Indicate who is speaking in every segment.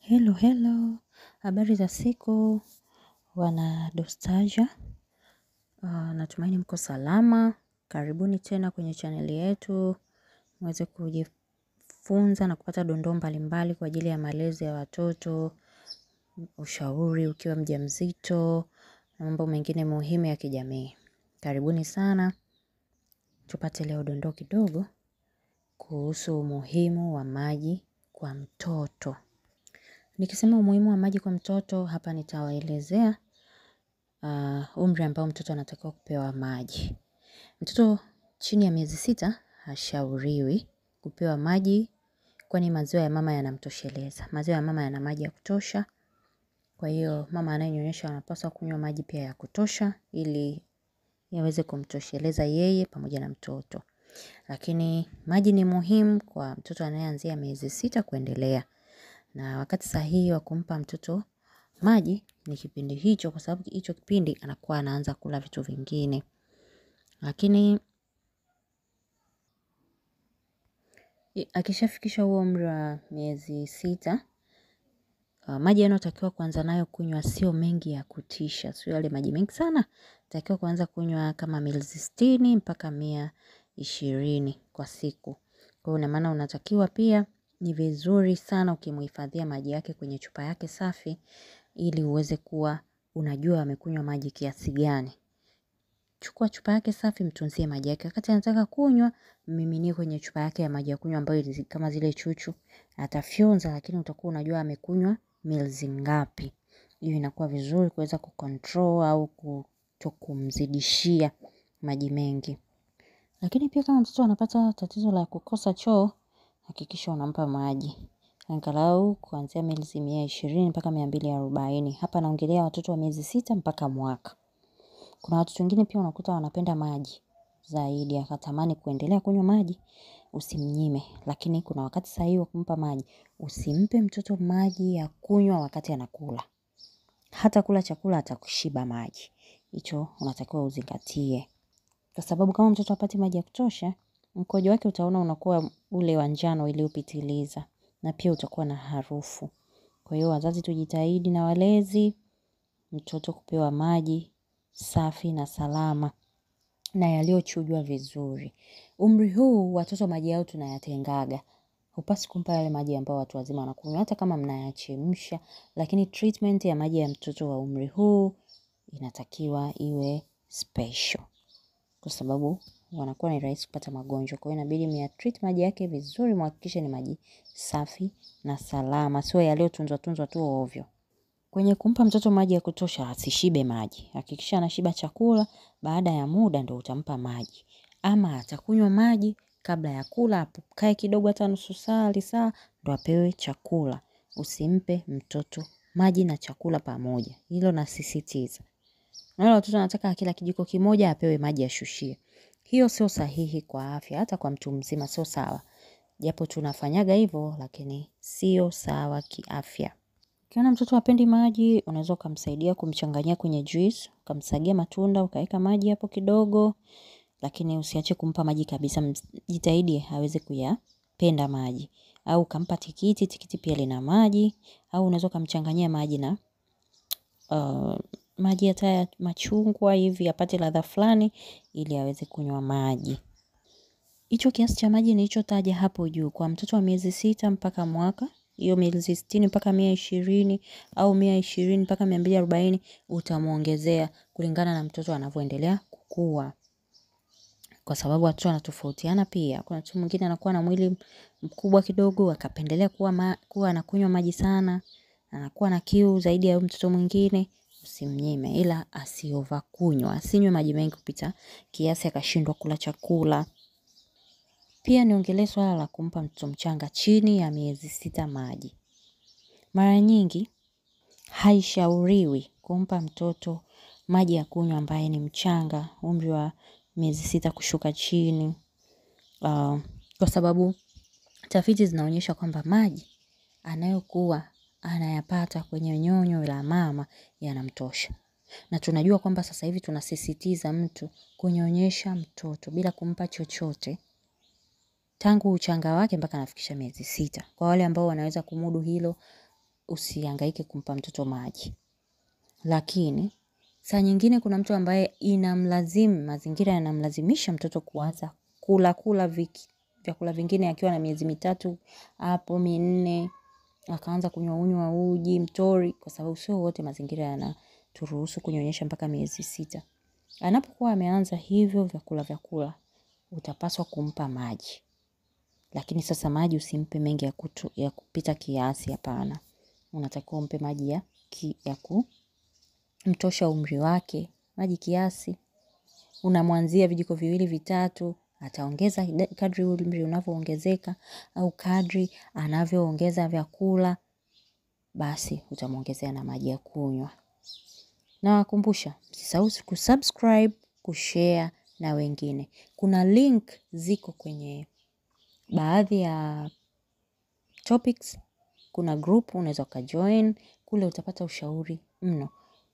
Speaker 1: Hello. Habari za siku, wana Dostaja. Natumaini mko salama. Karibuni tena kwenye chaneli yetu. Mweze kujifunza na kupata dondoo mbalimbali kwa ajili ya malezi ya watoto, ushauri ukiwa mjamzito, na mambo mengine muhimu ya kijamii. Karibuni sana. Tupate leo dondoo kidogo kuhusu umuhimu wa maji kwa mtoto. Nikisema umuhimu wa maji kwa mtoto, hapa nitawaelezea umri ambao mtoto anatakiwa kupewa maji. Mtoto chini ya miezi 6 hashauriwi kupewa maji, kwani maziwa ya mama yanamtosheleza. Maziwa ya mama yana maji ya kutosha. Kwa hiyo mama anayenyonyesha anapaswa kunywa maji pia ya kutosha ili yaweze kumtosheleza yeye pamoja na mtoto. Lakini maji ni muhimu kwa mtoto anayeanzia miezi 6 kuendelea. Na wakati sahihi wa kumpa mtoto maji ni kipindi hicho, kwa sababu hicho kipindi anakuwa anaanza kula vitu vingine. Lakini akishafikisha huo umri wa miezi 6, maji yanayotakiwa kuanza nayo kunywa sio mengi ya kutisha. Sio yale maji mengi sana. Takiwa kuanza kunywa kama mililita 60 mpaka 120 kwa siku. Kwa hiyo ina maana unatakiwa pia, ni vizuri sana ukimhifadhia maji yake kwenye chupa yake safi, ili uweze kuwa unajua amekunywa maji kiasi gani. Chukua chupa yake safi, mtunzie maji yake. Wakati anataka kunywa, mmiminie kwenye chupa yake ya maji ya kunywa ambayo kama zile chuchu. Atafyonza, lakini utakuwa unajua amekunywa mililita ngapi. Hiyo inakuwa vizuri kuweza kucontrol au kutokumzidishia maji mengi. Lakini pia kama mtoto anapata tatizo la kukosa choo, hakikisha unampa maji. Angalau kuanzia mililita 120 mpaka 240. Hapa naongelea watoto wa miezi 6 mpaka mwaka. Kuna watoto wengine pia unakuta wanapenda maji zaidi, akatamani kuendelea kunywa maji, usimnyime. Lakini kuna wakati sahihi wa kumpa maji. Usimpe mtoto maji ya kunywa wakati anakula. Hata kula chakula atakushiba maji. Hicho unatakiwa uzingatie. Kwa sababu kama mtoto hapati maji ya kutosha, mkojo wake utaona unakuwa ule wa njano iliyopitiliza, na pia utakuwa na harufu. Kwa hiyo wazazi tujitahidi na walezi, mtoto kupewa maji safi na salama na yaliyochujwa vizuri. Umri huu watoto maji yao tunayatengaga. Hupaswi kumpa yale maji ambao watu wazima wanakunywa, hata kama mnayachemsha, lakini treatment ya maji ya mtoto wa umri huu inatakiwa iwe special. Kwa sababu wanakuwa ni rahisi kupata magonjwa. Kwa hiyo inabidi mnayatreat maji yake vizuri, mhakikishe ni maji safi na salama, sio yaliyotunzwa tu ovyo. Kwenye kumpa mtoto maji ya kutosha, asishibe maji. Hakikisha anashiba chakula, baada ya muda ndio utampa maji. Ama atakunywa maji kabla ya kula, kae kidogo hata nusu saa, lisaa, ndio apewe chakula. Usimpe mtoto maji na chakula pamoja. Hilo nasisitiza. Na wale watoto wanataka kila kijiko kimoja apewe maji ashushie. Hiyo sio sahihi kwa afya, hata kwa mtu mzima sio sawa. Japo tunafanyaga hivyo, lakini sio sawa kiafya. Ukiona mtoto hapendi maji, unaweza ukamsaidia kumchanganyia kwenye juice, ukamsagia matunda, ukaweka maji hapo kidogo, lakini usiache kumpa maji kabisa. Jitahidi aweze kuyapenda maji. Au ukampa tikiti pia lina maji, au unaweza ukamchanganyia maji na maji hata ya machungwa hivi apate ladha fulani ili aweze kunywa maji. Hicho kiasi cha maji nilichotaja hapo juu kwa mtoto wa miezi 6 mpaka mwaka, hiyo mililita 60 mpaka 120 au 120 mpaka 240 utamuongezea kulingana na mtoto anavyoendelea kukua. Kwa sababu watoto wanatofautiana pia. Kuna mtoto mwingine anakuwa na mwili mkubwa kidogo, akapendelea kuwa anakunywa maji sana, anakuwa na kiu zaidi ya mtoto mwingine. Usimnyime, ila asioverkunywa, asinywe maji mengi kupita kiasi akashindwa kula chakula. Pia niongelee swala la kumpa mtoto mchanga chini ya miezi 6 maji. Mara nyingi haishauriwi kumpa mtoto maji ya kunywa ambaye ni mchanga, umri wa miezi 6 kushuka chini. Kwa sababu tafiti zinaonyesha kwamba maji anayokuwa anayapata kwenye nyonyo la mama yanamtosha. Na tunajua kwamba sasa hivi tunasisitiza mtu kunyonyesha mtoto bila kumpa chochote tangu uchanga wake mpaka anafikisha miezi 6. Kwa wale ambao wanaweza kumudu hilo, usihangaike kumpa mtoto maji. Lakini saa nyingine kuna mtu ambaye mazingira yanamlazimisha mtoto kuanza kula vyakula vingine akiwa na miezi 3 hapo 4, akaanza kunywa uji, mtori, kwa sababu sio wote mazingira yanaturuhusu kunyonyesha mpaka miezi 6. Anapokuwa ameanza hivyo vyakula, utapaswa kumpa maji. Lakini sasa maji usimpe mengi ya kupita kiasi, hapana. Unatakiwa umpe maji ya kumtosha umri wake, maji kiasi. Unamwanzia vijiko 2-3, ataongeza kadri umri unavyoongezeka au kadri anavyoongeza vyakula, basi utamuongezea na maji ya kunywa. Na wakumbusha, msisahau kusubscribe, kushare na wengine. Kuna link ziko kwenye baadhi ya topics, kuna group unaweza kujoin, kule utapata ushauri mno.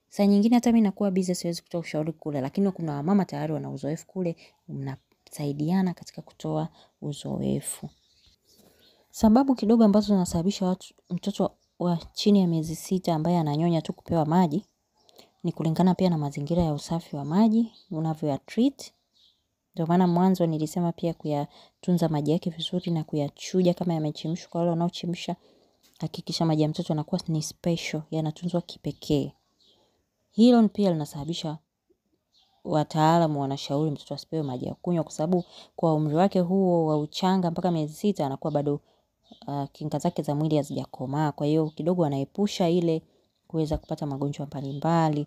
Speaker 1: Saa nyingine hata mimi nakuwa busy siwezi kutoa ushauri kule, lakini kuna wamama tayari wana uzoefu kule, mnasaidiana katika kutoa uzoefu. Sababu kidogo ambazo zinasababisha mtoto wa chini ya miezi 6 ambaye ananyonya tu kupewa maji ni kulingana pia na mazingira ya usafi wa maji unavyoyatreat. Ndio maana mwanzo nilisema pia kuyatunza maji yake vizuri na kuyachuja kama yamechemshwa. Kwa wale wanaochemsha, hakikisha maji ya mtoto yanakuwa ni special, yanatunzwa kipekee. Hilo pia linasababisha wataalamu wanashauri mtoto asipewe maji ya kunywa, kwa sababu kwa umri wake huo wa uchanga mpaka miezi 6 anakuwa bado kinga zake za mwili hazijakomaa. Kwa hiyo kidogo anaepusha ile kuweza kupata magonjwa mbalimbali.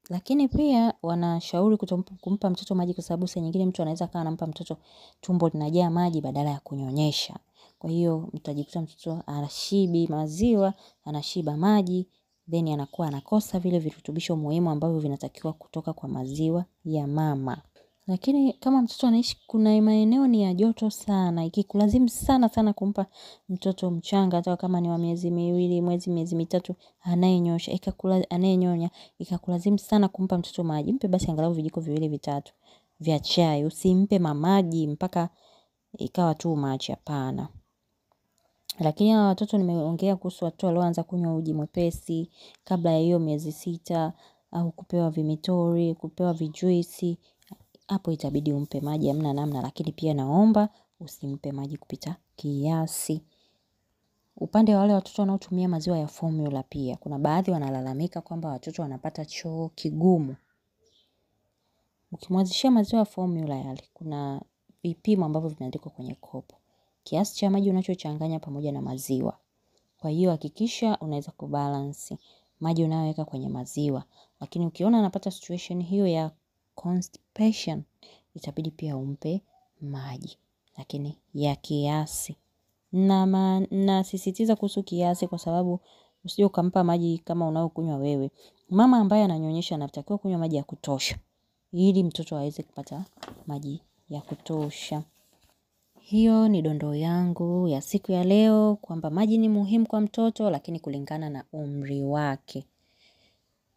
Speaker 1: Lakini pia wanashauri kumpa mtoto maji kwa sababu saa nyingine mtu anaweza kaa anampa mtoto tumbo linajaa maji badala ya kunyonyesha. Kwa hiyo mtajikuta mtoto anashiba maziwa, anashiba maji, then anakuwa anakosa vile virutubisho muhimu ambavyo vinatakiwa kutoka kwa maziwa ya mama. Lakini kama mtoto anaishi kuna maeneo ni ya joto sana, ikikulazimu sana kumpa mtoto mchanga hata kama ni wa miezi 2, miezi 3 anayenyonya, ikakulazimu sana kumpa mtoto maji, mpe basi angalau vijiko 2-3 vya chai. Usimpe mamaji mpaka ikawa tu maji, hapana. Lakini hawa watoto nimeongea kuhusu watoto walioanza kunywa uji mwepesi kabla ya hiyo miezi 6, au kupewa vimitori, kupewa vijuisi, hapo itabidi umpe maji, hamna namna. Lakini pia naomba usimpe maji kupita kiasi. Upande wa wale watoto wanaotumia maziwa ya formula pia, kuna baadhi wanalalamika kwamba watoto wanapata choo kigumu. Ukimwanzishia maziwa ya formula yale, kuna vipimo ambavyo vimeandikwa kwenye kopo, kiasi cha maji unachochanganya pamoja na maziwa. Kwa hiyo hakikisha unaweza kubalance maji unayoweka kwenye maziwa. Lakini ukiona anapata situation hiyo ya constipation, itabidi pia umpe maji, lakini ya kiasi. Na nasisitiza kuhusu kiasi kwa sababu usije ukampa maji kama unaokunywa wewe. Mama ambaye ananyonyesha anatakiwa kunywa maji ya kutosha ili mtoto aweze kupata maji ya kutosha. Hiyo ni dondoo yangu ya siku ya leo, kwamba maji ni muhimu kwa mtoto, lakini kulingana na umri wake.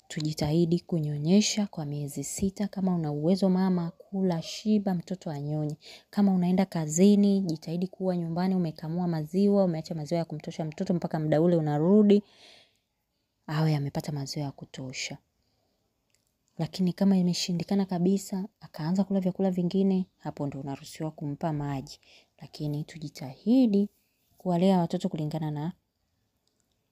Speaker 1: Tujitahidi kunyonyesha kwa miezi 6. Kama una uwezo mama, kula shiba mtoto anyonye. Kama unaenda kazini, jitahidi kuwa nyumbani umekamua maziwa, umeacha maziwa ya kumtosha mtoto mpaka muda ule unarudi, awe amepata maziwa ya kutosha. Lakini kama imeshindikana kabisa, akaanza kula vyakula vingine, hapo ndo unaruhusiwa kumpa maji. Lakini tujitahidi kuwalea watoto kulingana na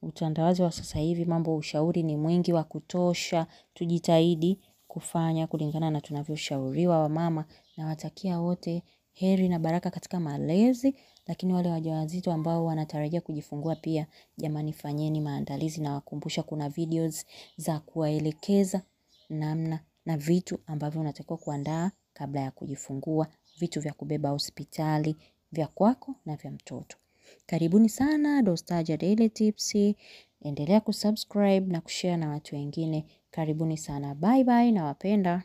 Speaker 1: utandawazi wa sasa hivi. Mambo ushauri ni mwingi wa kutosha. Tujitahidi kufanya kulingana na tunavyoshauriwa wamama. Nawatakia wote heri na baraka katika malezi. Lakini wale wajawazito ambao wanatarajia kujifungua pia, jamani, fanyeni maandalizi. Na wakumbusha kuna videos za kuwaelekeza namna na vitu ambavyo unatakiwa kuandaa kabla ya kujifungua, vitu vya kubeba hospitali, vya kwako na vya mtoto. Karibuni sana Dostaja Daily Tips. Endelea kusubscribe na kushare na watu wengine. Karibuni sana. Bye bye, nawapenda.